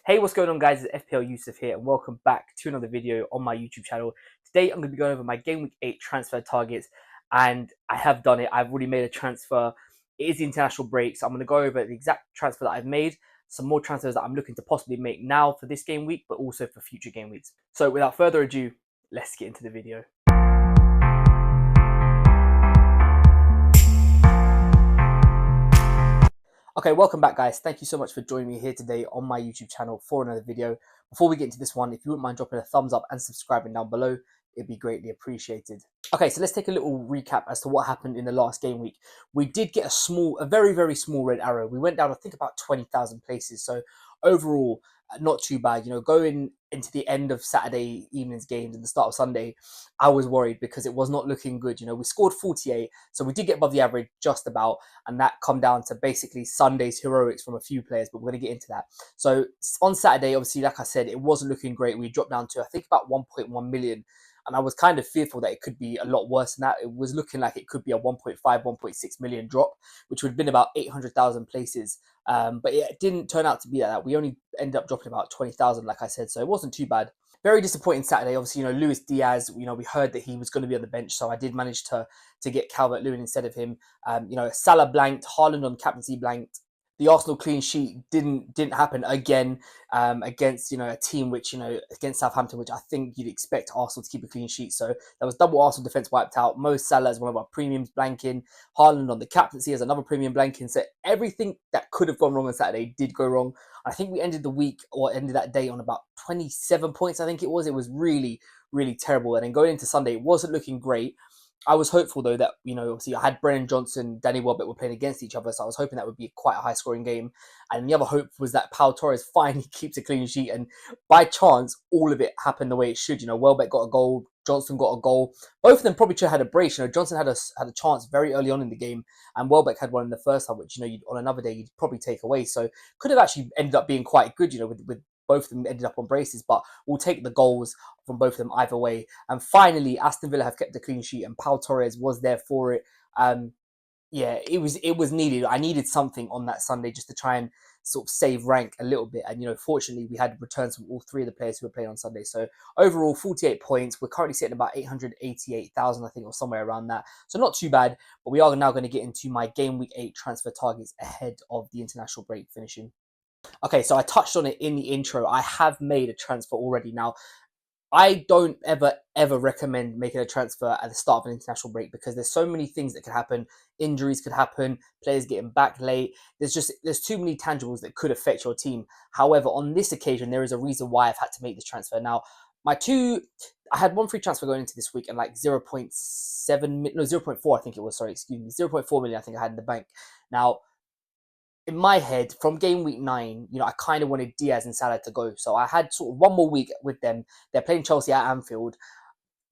Hey, what's going on, guys? It's FPL Yusuf here, and welcome back to another video on my YouTube channel. Today, I'm going to be going over my Game Week 8 transfer targets, and I have done it. I've already made a transfer. It is the international break, so I'm going to go over the exact transfer that I've made, some more transfers that I'm looking to possibly make now for this game week, but also for future game weeks. So, without further ado, let's get into the video. Okay, welcome back, guys. Thank you so much for joining me here today on my YouTube channel for another video. Before we get into this one, if you wouldn't mind dropping a thumbs up and subscribing down below, it'd be greatly appreciated. Okay, so let's take a little recap as to what happened in the last game week. We did get a very, very small red arrow. We went down, I think, about 20,000 places. So overall, not too bad. Going into the end of Saturday evening's games and the start of Sunday, I was worried because it was not looking good. We scored 48, so we did get above the average just about, and that come down to basically Sunday's heroics from a few players, but we're going to get into that. So on Saturday, obviously, like I said, it wasn't looking great. We dropped down to, I think, about 1.1 million. And I was kind of fearful that it could be a lot worse than that. It was looking like it could be a 1.5, 1.6 million drop, which would have been about 800,000 places. But it didn't turn out to be like that. We only ended up dropping about 20,000, like I said, so it wasn't too bad. Very disappointing Saturday. Obviously, Luis Diaz, we heard that he was going to be on the bench, so I did manage to get Calvert-Lewin instead of him. Salah blanked, Haaland on captaincy blanked. The Arsenal clean sheet didn't happen again against a team which against Southampton, which I think you'd expect Arsenal to keep a clean sheet. So there was double Arsenal defense wiped out. Mo Salah as one of our premiums blanking. Haaland on the captaincy as another premium blanking. So everything that could have gone wrong on Saturday did go wrong. I think we ended the week or ended that day on about 27 points. I think it was. It was really, really terrible. And then going into Sunday, it wasn't looking great. I was hopeful, though, that, obviously I had Brennan Johnson, Danny Welbeck were playing against each other, so I was hoping that would be quite a high-scoring game. And the other hope was that Pau Torres finally keeps a clean sheet, and by chance, all of it happened the way it should. Welbeck got a goal, Johnson got a goal. Both of them probably should have had a brace. Johnson had a chance very early on in the game, and Welbeck had one in the first half, which, on another day, you'd probably take away. So could have actually ended up being quite good, with both of them ended up on braces, but we'll take the goals from both of them either way. And finally, Aston Villa have kept the clean sheet, and Pau Torres was there for it. Yeah, it was needed. I needed something on that Sunday just to try and sort of save rank a little bit. And fortunately, we had returns from all three of the players who were playing on Sunday. So overall, 48 points. We're currently sitting about 888,000, I think, or somewhere around that. So not too bad. But we are now going to get into my Game Week 8 transfer targets ahead of the international break finishing. Okay, so I touched on it in the intro. I have made a transfer already. Now, I don't ever recommend making a transfer at the start of an international break because there's so many things that could happen. Injuries could happen, players getting back late. There's too many tangibles that could affect your team. However, on this occasion, there is a reason why I've had to make this transfer. Now, I had one free transfer going into this week and like 0.4, I think it was, sorry, excuse me, 0.4 million I think I had in the bank. Now, in my head, from game week 9, I kind of wanted Diaz and Salah to go. So I had sort of one more week with them. They're playing Chelsea at Anfield.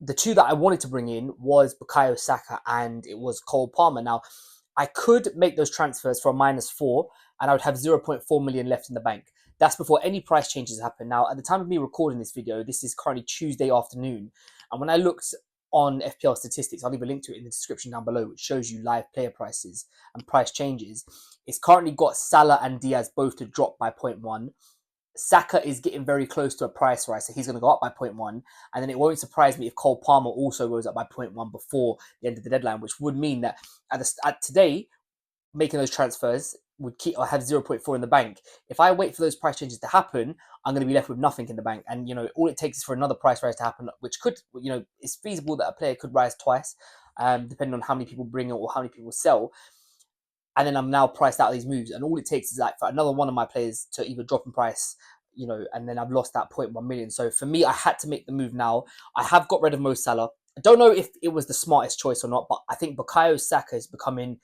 The two that I wanted to bring in was Bukayo Saka and it was Cole Palmer. Now, I could make those transfers for a -4 and I would have 0.4 million left in the bank. That's before any price changes happen. Now, at the time of me recording this video, this is currently Tuesday afternoon. And when I looked on FPL statistics, I'll leave a link to it in the description down below, which shows you live player prices and price changes. It's currently got Salah and Diaz both to drop by 0.1. Saka is getting very close to a price rise, so he's going to go up by 0.1. And then it won't surprise me if Cole Palmer also goes up by 0.1 before the end of the deadline, which would mean that at today, making those transfers would keep or have 0.4 in the bank. If I wait for those price changes to happen, I'm going to be left with nothing in the bank. And, all it takes is for another price rise to happen, which could, it's feasible that a player could rise twice, depending on how many people bring it or how many people sell. And then I'm now priced out of these moves. And all it takes is like for another one of my players to either drop in price, and then I've lost that 0.1 million. So for me, I had to make the move now. I have got rid of Mo Salah. I don't know if it was the smartest choice or not, but I think Bukayo Saka is becoming...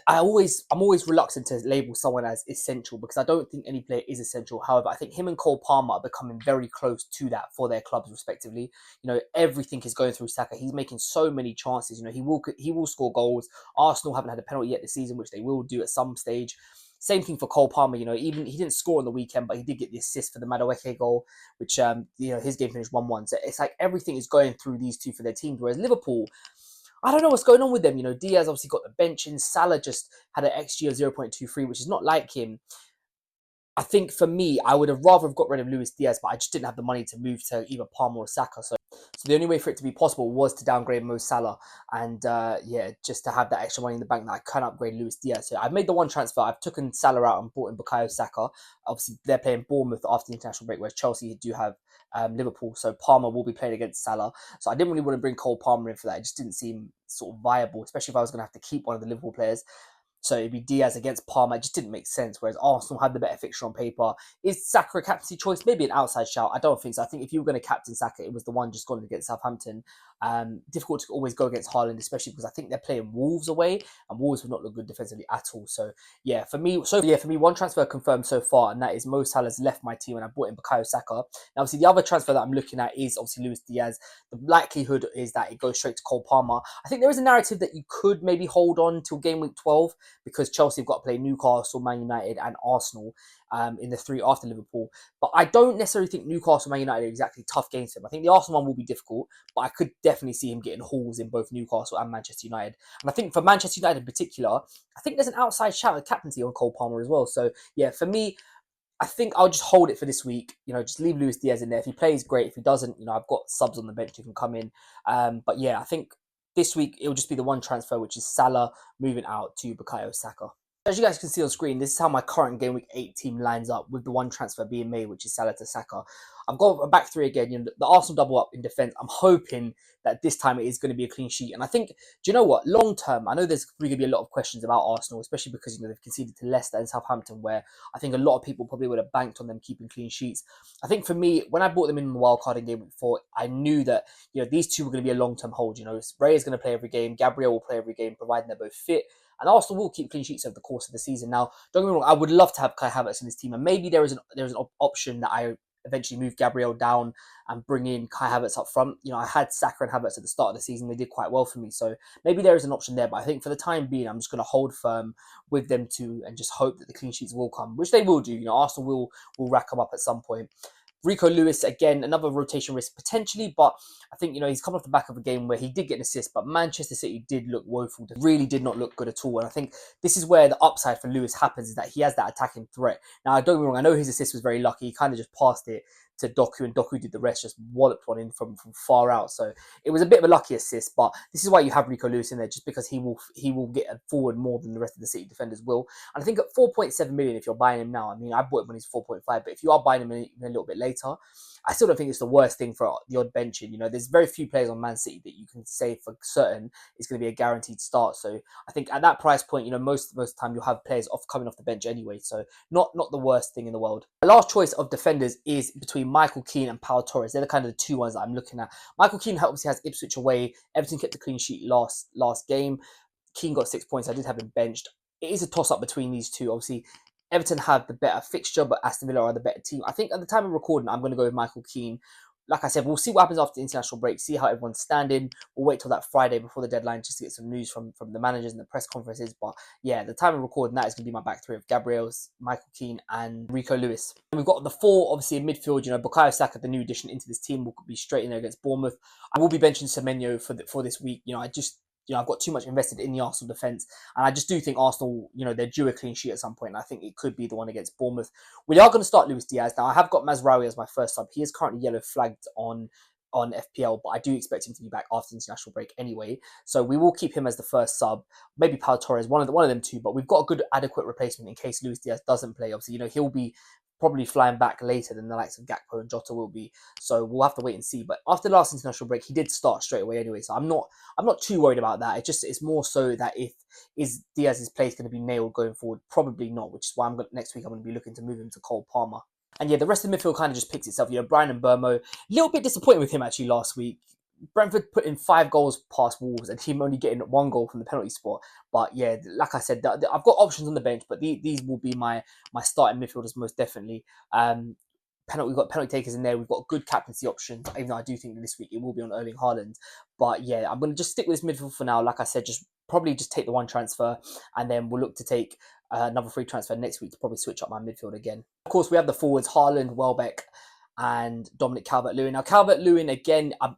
I'm always reluctant to label someone as essential because I don't think any player is essential. However, I think him and Cole Palmer are becoming very close to that for their clubs respectively. Everything is going through Saka. He's making so many chances. He will score goals. Arsenal haven't had a penalty yet this season, which they will do at some stage. Same thing for Cole Palmer. Even he didn't score on the weekend, but he did get the assist for the Madueke goal, which his game finished 1-1. So it's like everything is going through these two for their teams. Whereas Liverpool, I don't know what's going on with them. Diaz obviously got the bench in. Salah just had an XG of 0.23, which is not like him. I think for me, I would have rather have got rid of Luis Diaz, but I just didn't have the money to move to either Palmer or Saka. So the only way for it to be possible was to downgrade Mo Salah, and yeah, just to have that extra money in the bank that I can upgrade Luis Diaz. So I've made the one transfer. I've taken Salah out and brought in Bukayo Saka. Obviously, they're playing Bournemouth after the international break, whereas Chelsea do have Liverpool. So Palmer will be playing against Salah. So I didn't really want to bring Cole Palmer in for that. It just didn't seem sort of viable, especially if I was going to have to keep one of the Liverpool players. So it'd be Diaz against Palmer. It just didn't make sense. Whereas Arsenal had the better fixture on paper. Is Saka a captaincy choice? Maybe an outside shout. I don't think so. I think if you were going to captain Saka, it was the one just gone against Southampton. Difficult to always go against Haaland, especially because I think they're playing Wolves away, and Wolves would not look good defensively at all. So yeah, for me, one transfer confirmed so far, and that is Mo Salah's left my team, and I brought in Bukayo Saka. Now, obviously, the other transfer that I'm looking at is obviously Luis Diaz. The likelihood is that it goes straight to Cole Palmer. I think there is a narrative that you could maybe hold on till game week 12 because Chelsea have got to play Newcastle, Man United, and Arsenal in the three after Liverpool. But I don't necessarily think Newcastle, Man United are exactly tough games for him. I think the Arsenal one will be difficult, but I could definitely see him getting hauls in both Newcastle and Manchester United. And I think for Manchester United in particular, I think there's an outside shout at captaincy on Cole Palmer as well. So yeah, for me, I think I'll just hold it for this week. Just leave Luis Diaz in there. If he plays, great. If he doesn't, I've got subs on the bench who can come in. But yeah, I think this week it'll just be the one transfer, which is Salah moving out to Bukayo Saka. As you guys can see on screen, this is how my current Game Week 8 team lines up with the one transfer being made, which is Salah to Saka. I've got a back three again. The Arsenal double up in defence. I'm hoping that this time it is going to be a clean sheet. And I think, do you know what? Long term, I know there's going to be a lot of questions about Arsenal, especially because they've conceded to Leicester and Southampton, where I think a lot of people probably would have banked on them keeping clean sheets. I think for me, when I brought them in the wild card in Game Week 4, I knew that these two were going to be a long term hold. Ray is going to play every game, Gabriel will play every game, providing they're both fit. And Arsenal will keep clean sheets over the course of the season. Now, don't get me wrong, I would love to have Kai Havertz in this team, and maybe there is an option that I eventually move Gabriel down and bring in Kai Havertz up front. I had Saka and Havertz at the start of the season. They did quite well for me. So maybe there is an option there. But I think for the time being, I'm just going to hold firm with them two and just hope that the clean sheets will come, which they will do. Arsenal will rack them up at some point. Rico Lewis, again, another rotation risk potentially, but I think, he's come off the back of a game where he did get an assist, but Manchester City did look woeful. They really did not look good at all. And I think this is where the upside for Lewis happens, is that he has that attacking threat. Now, don't get me wrong, I know his assist was very lucky. He kind of just passed it to Doku, and Doku did the rest, just walloped one in from far out. So it was a bit of a lucky assist, but this is why you have Rico Lewis in there, just because he will get forward more than the rest of the City defenders will. And I think at 4.7 million, if you're buying him now, I mean, I bought him when he's 4.5, but if you are buying him a little bit later, I still don't think it's the worst thing for the odd benching. There's very few players on Man City that you can say for certain is going to be a guaranteed start. So I think at that price point, most of the time you'll have players coming off the bench anyway. So not the worst thing in the world. The last choice of defenders is between Michael Keane and Pau Torres. They're the kind of the two ones that I'm looking at. Michael Keane obviously has Ipswich away. Everton kept a clean sheet last game. Keane got 6 points. I did have him benched. It is a toss-up between these two. Obviously, Everton have the better fixture, but Aston Villa are the better team. I think at the time of recording, I'm going to go with Michael Keane. Like I said, we'll see what happens after the international break, see how everyone's standing. We'll wait till that Friday before the deadline just to get some news from the managers and the press conferences. But yeah, at the time of recording, that is going to be my back three of Gabriel's, Michael Keane, and Rico Lewis. And we've got the four, obviously, in midfield. Bukayo Saka, the new addition into this team, will be straight in there against Bournemouth. I will be benching Semenyo for this week. I've got too much invested in the Arsenal defence, and I just do think Arsenal, they're due a clean sheet at some point, and I think it could be the one against Bournemouth. We are going to start Luis Diaz. Now, I have got Mazraoui as my first sub. He is currently yellow flagged on FPL, but I do expect him to be back after the international break anyway. So we will keep him as the first sub. Maybe Pau Torres, one of them two, but we've got a good adequate replacement in case Luis Diaz doesn't play. Obviously, he'll be probably flying back later than the likes of Gakpo and Jota will be. So we'll have to wait and see. But after the last international break, he did start straight away anyway. So I'm not too worried about that. It's more so that is Diaz's place going to be nailed going forward? Probably not, which is why next week I'm going to be looking to move him to Cole Palmer. And yeah, the rest of the midfield kind of just picks itself. Brian Mbeumo, a little bit disappointed with him actually last week. Brentford put in 5 goals past Wolves and him only getting 1 goal from the penalty spot. But yeah, like I said, I've got options on the bench, but these will be my starting midfielders most definitely. We've got penalty takers in there. We've got good captaincy options, even though I do think that this week it will be on Erling Haaland. But yeah, I'm going to just stick with this midfield for now. Like I said, probably just take the one transfer, and then we'll look to take another free transfer next week to probably switch up my midfield again. Of course, we have the forwards, Haaland, Welbeck, and Dominic Calvert-Lewin. Now, Calvert-Lewin, again, I've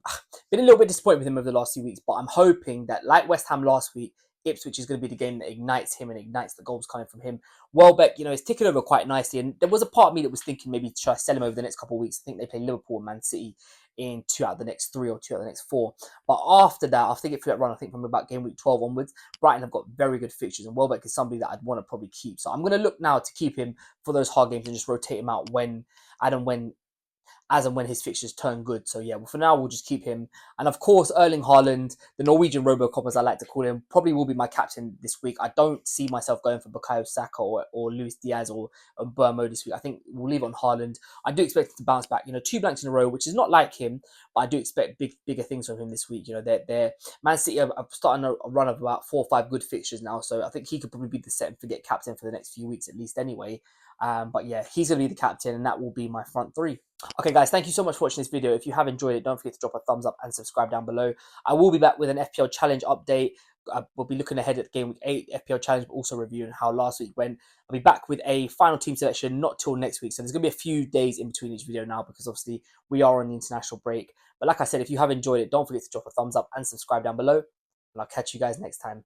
been a little bit disappointed with him over the last few weeks, but I'm hoping that, like West Ham last week, Ipswich is going to be the game that ignites him and ignites the goals coming from him. Welbeck, is ticking over quite nicely. And there was a part of me that was thinking maybe try to sell him over the next couple of weeks. I think they play Liverpool and Man City in 2 out of the next 3 or 2 out of the next 4. But after that, after they get through that run, I think from about game week 12 onwards, Brighton have got very good fixtures. And Welbeck is somebody that I'd want to probably keep. So I'm going to look now to keep him for those hard games and just rotate him out as and when his fixtures turn good. So yeah, well, for now, we'll just keep him. And of course, Erling Haaland, the Norwegian Robocop, as I like to call him, probably will be my captain this week. I don't see myself going for Bukayo Saka or Luis Diaz or Burmo this week. I think we'll leave it on Haaland. I do expect him to bounce back. 2 blanks in a row, which is not like him, but I do expect bigger things from him this week. They're Man City are starting a run of about 4 or 5 good fixtures now. So I think he could probably be the set and forget captain for the next few weeks at least anyway. But yeah, he's going to be the captain, and that will be my front 3. Okay, guys, thank you so much for watching this video. If you have enjoyed it, don't forget to drop a thumbs up and subscribe down below. I will be back with an FPL challenge update. We'll be looking ahead at game week 8 FPL challenge, but also reviewing how last week went. I'll be back with a final team selection not till next week. So there's going to be a few days in between each video now because obviously we are on the international break. But like I said, if you have enjoyed it, don't forget to drop a thumbs up and subscribe down below. And I'll catch you guys next time.